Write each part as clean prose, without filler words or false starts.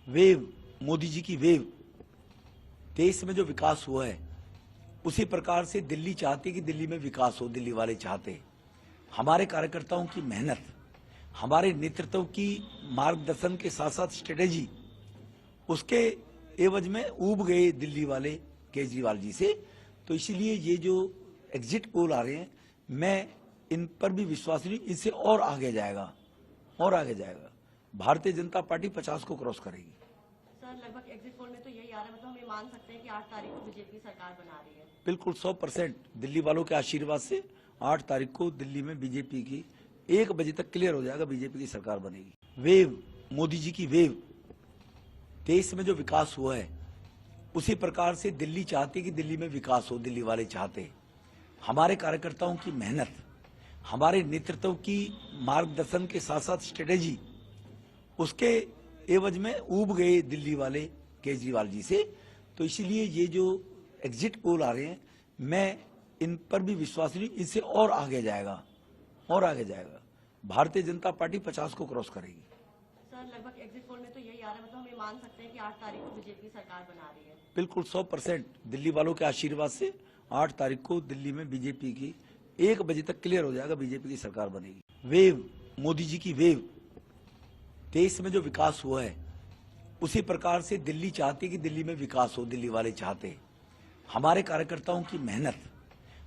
Wave, Modi ji की wave, देश में जो विकास हुआ है उसी प्रकार से दिल्ली चाहती कि दिल्ली में विकास हो। दिल्ली वाले चाहते, हमारे कार्यकर्ताओं की मेहनत, हमारे नेतृत्व की मार्गदर्शन के साथ साथ स्ट्रेटेजी, उसके एवज में ऊब गए दिल्ली वाले केजरीवाल जी से। तो इसीलिए ये जो एग्जिट पोल आ रहे हैं, मैं इन पर भी विश्वास नहीं, इनसे और आगे जाएगा, और आगे जाएगा। भारतीय जनता पार्टी 50 को क्रॉस करेगी। सर, लगभग एग्जिट पोल में तो यही आ रहा है, मतलब हम ये मान सकते हैं कि 8 तारीख को बीजेपी सरकार बना रही है। बिल्कुल 100% दिल्ली वालों के आशीर्वाद से 8 तारीख को दिल्ली में बीजेपी की 1 बजे तक क्लियर हो जाएगा, बीजेपी की सरकार बनेगी। वेव, मोदी जी की वेव, देश में जो विकास हुआ है उसी प्रकार से दिल्ली चाहती कि दिल्ली में विकास हो। दिल्ली वाले चाहते, हमारे कार्यकर्ताओं की मेहनत, हमारे नेतृत्व की मार्गदर्शन के साथ साथ स्ट्रेटेजी, उसके एवज में ऊब गए दिल्ली वाले केजरीवाल जी से। तो इसीलिए ये जो एग्जिट पोल आ रहे हैं, मैं इन पर भी विश्वास नहीं, इनसे और आगे जाएगा, और आगे जाएगा। भारतीय जनता पार्टी 50 को क्रॉस करेगी। सर, लगभग एग्जिट पोल में तो यही आ रहा है, मतलब हम ये मान सकते हैं कि 8 तारीख को बीजेपी सरकार बना रही है। बिल्कुल 100% दिल्ली वालों के आशीर्वाद से 8 तारीख को दिल्ली में बीजेपी की 1 बजे तक क्लियर हो जाएगा, बीजेपी की सरकार बनेगी। वेव, मोदी जी की वेव, देश में जो विकास हुआ है उसी प्रकार से दिल्ली चाहती कि दिल्ली में विकास हो। दिल्ली वाले चाहते, हमारे कार्यकर्ताओं की मेहनत,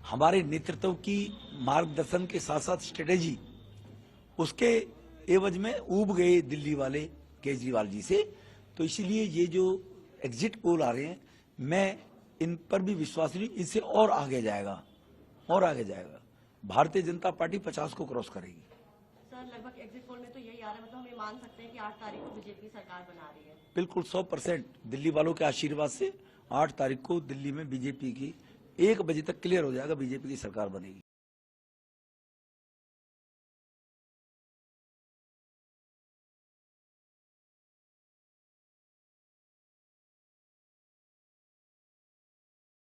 हमारे नेतृत्व की मार्गदर्शन के साथ साथ स्ट्रेटेजी, उसके एवज में ऊब गए दिल्ली वाले केजरीवाल जी से। तो इसीलिए ये जो एग्जिट पोल आ रहे हैं, मैं इन पर भी विश्वास नहीं, इनसे और आगे जाएगा, और आगे जाएगा। भारतीय जनता पार्टी 50 को क्रॉस करेगी। सर, लगभग एग्जिट पोल में तो यही आ रहा है, मतलब हम ये मान सकते हैं कि 8 तारीख को बीजेपी सरकार बना रही है। बिल्कुल 100% दिल्ली वालों के आशीर्वाद से 8 तारीख को दिल्ली में बीजेपी की 1 बजे तक क्लियर हो जाएगा, बीजेपी की सरकार बनेगी।